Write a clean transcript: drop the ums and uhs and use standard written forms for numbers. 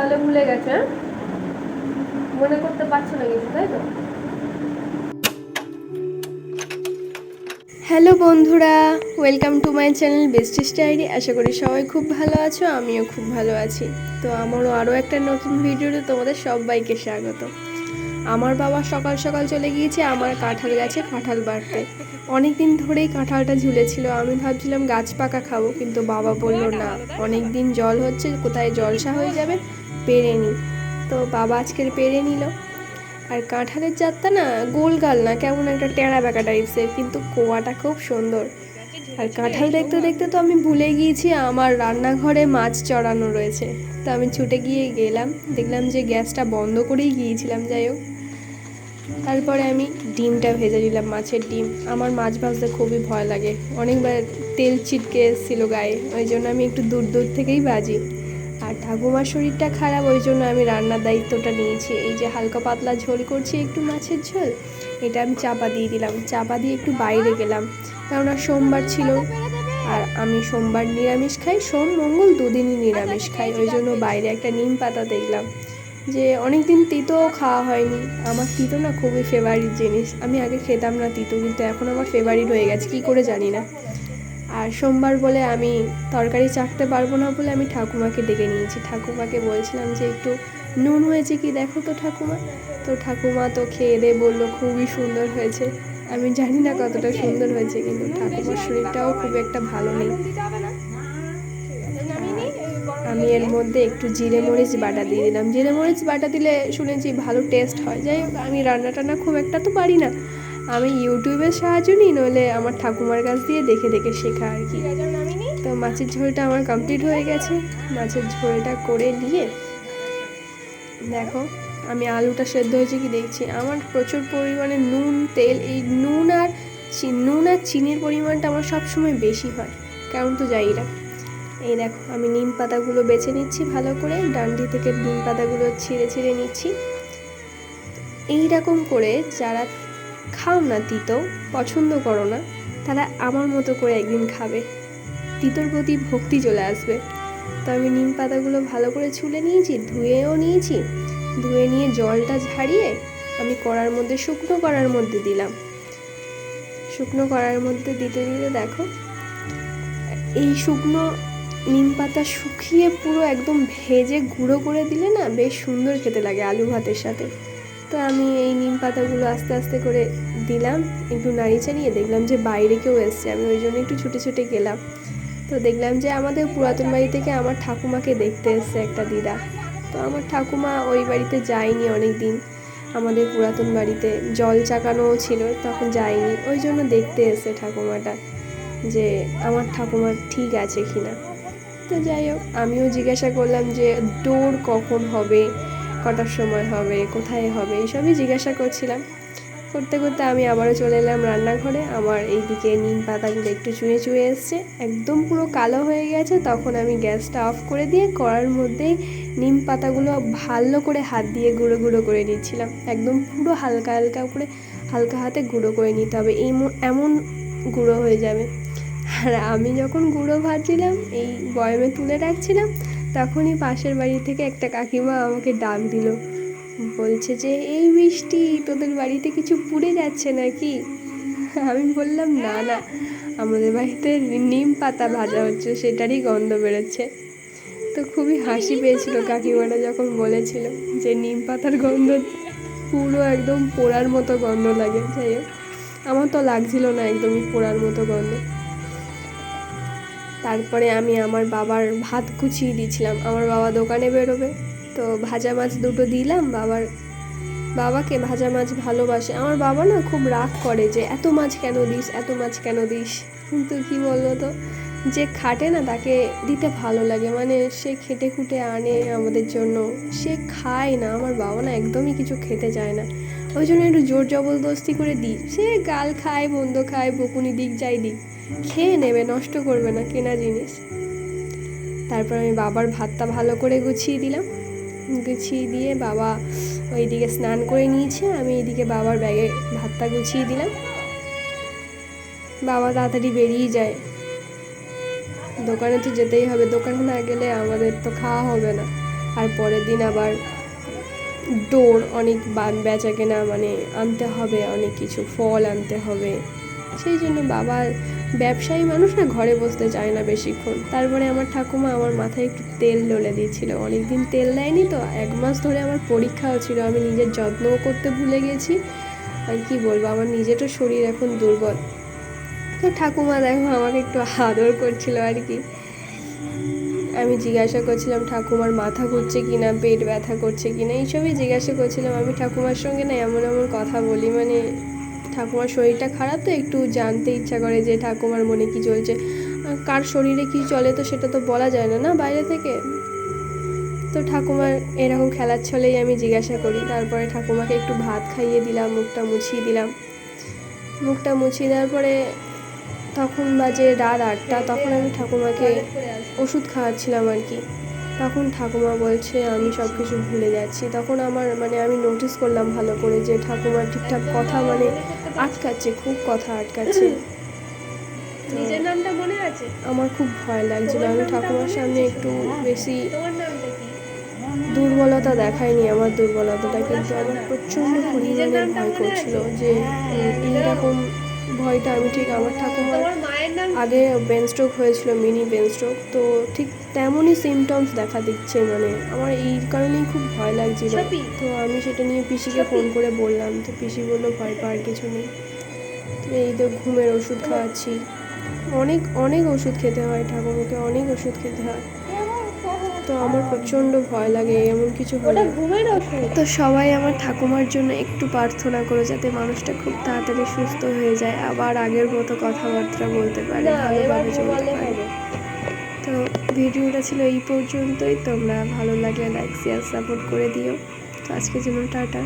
তাহলে ভুলে গেছে, হ্যাঁ? মনে করতে পারছো না কিছু, তাই তো? হ্যালো বন্ধুরা, welcome to my channel besties diary. আশা করি সবাই খুব ভালো আছো, আমিও খুব ভালো আছি। তো আমারও আরও একটা নতুন ভিডিওতে তোমাদের সবাইকে স্বাগত। আমার বাবা সকাল সকাল চলে গিয়েছে আমার কাঁঠাল গাছে কাঁঠাল বাড়তে। অনেক দিন ধরেই কাঁঠালটা ঝুলেছিল, আমি ভাবছিলাম গাছ পাকা খাবো, কিন্তু বাবা বললো না, অনেক দিন জল হচ্ছে, কোথায় জলসা হয়ে যাবে, পেরে নি। তো বাবা আজকের পেরে নিল। আর কাঁঠালের জাতটা না গোলগাল না, কেমন একটা টেরা বেঁকা টাইপসের, কিন্তু কোয়াটা খুব সুন্দর। আর কাঁঠাল দেখতে দেখতে তো আমি ভুলে গিয়েছি আমার রান্নাঘরে মাছ চড়ানো রয়েছে। তো আমি ছুটে গিয়ে গেলাম, দেখলাম যে গ্যাসটা বন্ধ করেই গিয়েছিলাম। যাই হোক, তারপরে আমি ডিমটা ভেজে দিলাম, মাছের ডিম। আমার মাছ ভাজতে খুবই ভয় লাগে, অনেকবার তেল ছিটকে এসেছিলো গায়ে, ওই জন্য আমি একটু দূর দূর থেকেই ভাজি। আর ঠাকুমার শরীরটা খারাপ, ওই জন্য আমি রান্নার দায়িত্বটা নিয়েছি। এই যে হালকা পাতলা ঝোল করছি, একটু মাছের ঝোল, এটা আমি চাপা দিয়ে দিলাম। চাপা দিয়ে একটু বাইরে গেলাম, কেননা সোমবার ছিল, আর আমি সোমবার নিরামিষ খাই, সোম মঙ্গল দুদিনই নিরামিষ খাই, ওই জন্য বাইরে একটা নিম পাতা দেখলাম। যে অনেক দিন তিতো খাওয়া হয়নি, আমার তিতো না খুবই ফেভারিট জিনিস। আমি আগে খেতাম না তিতো, কিন্তু এখন আমার ফেভারিট হয়ে গেছে, কী করে জানি না। আর সোমবার বলে আমি তরকারি চাখতে পারবো না বলে আমি ঠাকুমাকে ডেকে নিয়েছি। ঠাকুমাকে বলছিলাম যে একটু নুন হয়েছে কি দেখো তো ঠাকুমা। তো ঠাকুমা তো খেয়ে দিয়ে বললো খুবই সুন্দর হয়েছে। আমি জানি না কতটা সুন্দর হয়েছে, কিন্তু ঠাকুমার শরীরটাও খুব একটা ভালো নেই। আমি এর মধ্যে একটু জিরে মরিচ বাটা দিয়ে দিলাম। জিরে মরিচ বাটা দিলে শুনেছি ভালো টেস্ট হয়। যাই হোক, আমি রান্না টান্না খুব একটা তো পারি না, আমি ইউটিউবের সাহায্য নিই, নইলে আমার ঠাকুমার কাছ দিয়ে দেখে দেখে শেখা আর কি। তো মাছের ঝোলটা আমার কমপ্লিট হয়ে গেছে। মাছের ঝোলটা করে নিয়ে দেখো আমি আলুটা সেদ্ধ হয়েছে কি দেখছি। আমার প্রচুর পরিমাণে নুন তেল, এই নুন আর চিনির পরিমাণটা আমার সবসময় বেশি হয়, কারণ তো যাই না। এই দেখো আমি নিম পাতাগুলো বেছে নিচ্ছি ভালো করে, ডান্ডি থেকে নিম পাতাগুলো ছিঁড়ে ছিঁড়ে নিচ্ছি। এই রকম করে যারা খাও না তিতো, পছন্দ করো না, তারা আমার মতো করে একদিন খাবে, তিতোর প্রতি ভক্তি চলে আসবে। তো আমি নিম পাতাগুলো ভালো করে ছুলে নিয়েছি, ধুয়েও নিয়েছি। ধুয়ে নিয়ে জলটা ঝাড়িয়ে আমি কড়ার মধ্যে, শুকনো কড়ার মধ্যে দিলাম। শুকনো কড়ার মধ্যে দিতে দিতে দেখো এই শুকনো নিম পাতা শুকিয়ে পুরো একদম ভেজে গুঁড়ো করে দিলে না বেশ সুন্দর খেতে লাগে আলু ভাতের সাথে। তো আমি এই নিম পাতাগুলো আস্তে আস্তে করে দিলাম, একটু নাড়ি চাড়িয়ে দেখলাম যে বাইরে কেউ এসছে, আমি ওই জন্য একটু ছুটে ছুটে গেলাম। তো দেখলাম যে আমাদের পুরাতন বাড়ি থেকে আমার ঠাকুমাকে দেখতে এসছে একটা দিদা। তো আমার ঠাকুমা ওই বাড়িতে যায়নি অনেক দিন, আমাদের পুরাতন বাড়িতে জল চাকানোও ছিল, তখন যায়নি, ওই জন্য দেখতে এসছে ঠাকুমাটা যে আমার ঠাকুমা ঠিক আছে কিনা। তো যাই হোক, আমিও জিজ্ঞাসা করলাম যে ডোর কখন হবে, কটার সময় হবে, কোথায় হবে, এইসবই জিজ্ঞাসা করছিলাম। করতে করতে আমি আবারও চলে এলাম রান্নাঘরে। আমার এইদিকে নিম পাতাগুলো একটু চুঁয়ে চুঁয়ে এসছে, একদম পুরো কালো হয়ে গেছে। তখন আমি গ্যাসটা অফ করে দিয়ে কড়ার মধ্যেই নিম পাতাগুলো ভালো করে হাত দিয়ে গুঁড়ো গুঁড়ো করে নিচ্ছিলাম, একদম পুরো হালকা হালকা করে, হালকা হাতে গুঁড়ো করে নিতে হবে, এমন গুঁড়ো হয়ে যাবে। আর আমি যখন গুঁড়ো ভাজছিলাম, এই বয়মে তুলে রাখছিলাম, তখনই পাশের বাড়ি থেকে একটা কাকিমা আমাকে ডাক দিল, বলছে যে এই বৃষ্টি, তোদের বাড়িতে কিছু পুড়ে যাচ্ছে নাকি? আমি বললাম না না, আমাদের বাড়িতে নিম পাতা ভাজা হচ্ছে, সেটারই গন্ধ বেরোচ্ছে। তো খুবই হাসি পেয়েছিল কাকিমাটা যখন বলেছিল যে নিম পাতার গন্ধ পুরো একদম পোড়ার মতো গন্ধ লাগে। যাই হোক, আমার তো লাগছিল না একদমই পোড়ার মতো গন্ধ। তারপরে আমি আমার বাবার ভাত গুছিয়ে দিয়েছিলাম, আমার বাবা দোকানে বেরোবে, তো ভাজা মাছ দুটো দিলাম বাবাকে। ভাজা মাছ ভালোবাসে আমার বাবা, না খুব রাগ করে যে এত মাছ কেন দিস, এত মাছ কেন দিস, কিন্তু কি বলবো তো, যে খাটে না তাকে দিতে ভালো লাগে, মানে সে খেটে খুঁটে আনে আমাদের জন্য, সে খায় না। আমার বাবা না একদমই কিছু খেতে চায় না, ওই জন্য একটু জোর জবরদস্তি করে দিই, সে গাল খায়, মন্দ খায়, বকুনি দিক যাই দিক, খেয়ে নেবে, নষ্ট করবে না, কেনা জিনিস। তারপর আমি বাবার ভাতটা ভালো করে গুছিয়ে দিলাম, গুছিয়ে দিয়ে বাবা ওইদিকে স্নান করে নিয়েছে, আমি এইদিকে বাবার ব্যাগে ভাতটা গুছিয়ে দিলাম। বাবা তাড়াতাড়ি বেরিয়ে যায়, দোকানে তো যেতেই হবে, দোকানে না গেলে আমাদের তো খাওয়া হবে না। আর পরের দিন আবার ডোর অনেক বেচা কেনা মানে আনতে হবে, অনেক কিছু ফল আনতে হবে। সেই জন্য বাবার ব্যবসায়ী মানুষ না, ঘরে বসতে চায় না বেশিক্ষণ। তারপরে আমার ঠাকুমা আমার মাথায় একটু তেল ডলে দিয়েছিল, অনেক দিন তেল দেয়নি তো, 1 মাস ধরে আমার পরীক্ষাও ছিল, আমি নিজের যত্নও করতে ভুলে গেছি। আর কি বলবো, আমার নিজেরও শরীর এখন দুর্বল। তো ঠাকুমা দেখো আমাকে একটু আদর করছিল আর কি। আমি জিজ্ঞাসা করছিলাম ঠাকুমার মাথা ঘুরছে কিনা, পেট ব্যথা করছে কিনা, এইসবই জিজ্ঞাসা করছিলাম। আমি ঠাকুমার সঙ্গে না এমন এমন কথা বলি, মানে ঠাকুমার শরীরটা খারাপ তো একটু জানতে ইচ্ছা করে যে ঠাকুমার মনে কি চলছে। কার শরীরে কি চলে তো সেটা তো বলা যায় না, না বাইরে থেকে। তো ঠাকুমার এরকম খেলার ছলেই আমি জিজ্ঞাসা করি। তারপরে ঠাকুমাকে একটু ভাত খাইয়ে দিলাম, মুখটা মুছিয়ে দিলাম। মুখটা মুছিয়ে দেওয়ার পরে তখন বাজে রাত 8টা, তখন আমি ঠাকুমাকে ওষুধ খাওয়াচ্ছিলাম আর কি। তখন ঠাকুমা বলছে আমি সব কিছু ভুলে যাচ্ছি। তখন আমার মানে আমি নোটিস করলাম ভালো করে যে ঠাকুমা ঠিকঠাক কথা মানে আটকাচ্ছে, খুব কথা আটকাচ্ছে। নিজের নামটা মনে আছে? আমার খুব ভয় লাগছিল, আমি ঠাকুমার সামনে একটু বেশি দুর্বলতা দেখায়নি আমার দুর্বলতাটা, কিন্তু আমার প্রচণ্ড পরিমাণে ভয় করছিল যে এইরকম ভয়টা আমি ঠিক আমার ঠাকুমার আগে ব্রেন স্ট্রোক হয়েছিল, মিনি ব্রেন স্ট্রোক, তো ঠিক তেমনই সিমটমস দেখা দিচ্ছে। মানে আমার এই কারণেই খুব ভয় লাগছিল। তো আমি সেটা নিয়ে পিসিকে ফোন করে বললাম, তো পিসি বললো ভয় পাওয়ার কিছু নেই। তো এই তো ঘুমের ওষুধ খাওয়াচ্ছি, অনেক অনেক ওষুধ খেতে হয় ঠাকুমাকে, অনেক ওষুধ খেতে হয়। তো আমার প্রচণ্ড ভয় লাগে এমন কিছু হলে। তো সবাই আমার ঠাকুমার জন্য একটু প্রার্থনা করো যাতে মানুষটা খুব তাড়াতাড়ি সুস্থ হয়ে যায়, আবার আগের মতো কথাবার্তা বলতে পারে, ভালোভাবে চলতে পারে। তো ভিডিওটা ছিল এই পর্যন্তই। তোমরা ভালো লাগলে লাইক শেয়ার সাপোর্ট করে দিও। তো আজকের জন্য টাটা।